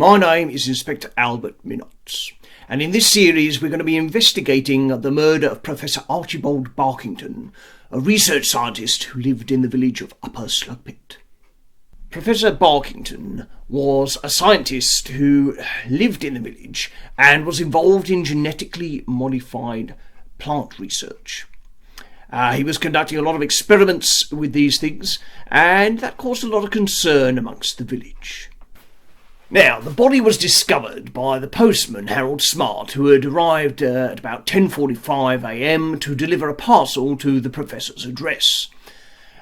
My name is Inspector Albert Minotts, and in this series we're going to be investigating the murder of Professor Archibald Barkington, a research scientist who lived in the village of Upper Slugpitt. Professor Barkington was a scientist who lived in the village and was involved in genetically modified plant research. He was conducting a lot of experiments with these things, and that caused a lot of concern amongst the village. Now, the body was discovered by the postman, Harold Smart, who had arrived at about 10:45 a.m. to deliver a parcel to the professor's address.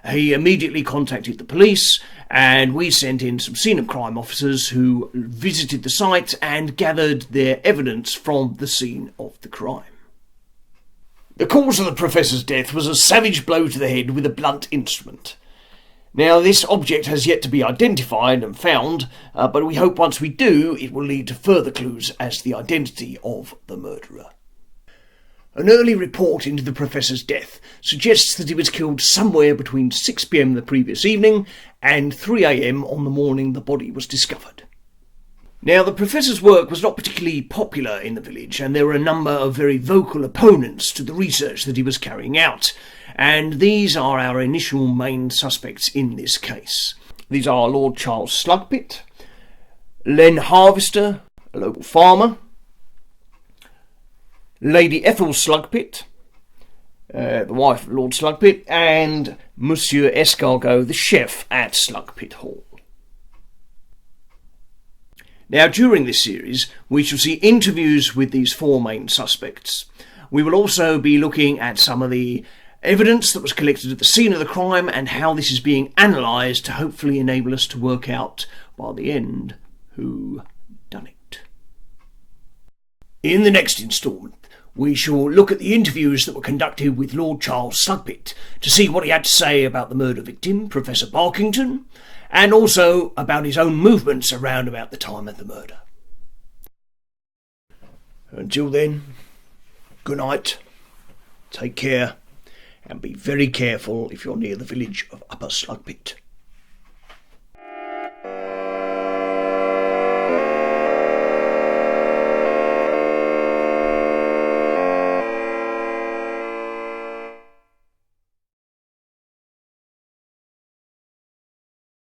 He immediately contacted the police, and we sent in some scene of crime officers who visited the site and gathered their evidence from the scene of the crime. The cause of the professor's death was a savage blow to the head with a blunt instrument. Now, this object has yet to be identified and found, but we hope once we do, it will lead to further clues as to the identity of the murderer. An early report into the professor's death suggests that he was killed somewhere between 6 p.m. the previous evening and 3 a.m. on the morning the body was discovered. Now, the professor's work was not particularly popular in the village, and there were a number of very vocal opponents to the research that he was carrying out, and these are our initial main suspects in this case. These are Lord Charles Slugpitt, Len Harvester, a local farmer, Lady Ethel Slugpitt, the wife of Lord Slugpitt, and Monsieur Escargot, the chef at Slugpitt Hall. Now, during this series, we shall see interviews with these four main suspects. We will also be looking at some of the evidence that was collected at the scene of the crime and how this is being analysed to hopefully enable us to work out, by the end, who done it. In the next instalment, we shall look at the interviews that were conducted with Lord Charles Slugpitt to see what he had to say about the murder victim, Professor Barkington, and also about his own movements around about the time of the murder. Until then, good night, take care, and be very careful if you're near the village of Upper Slugpitt.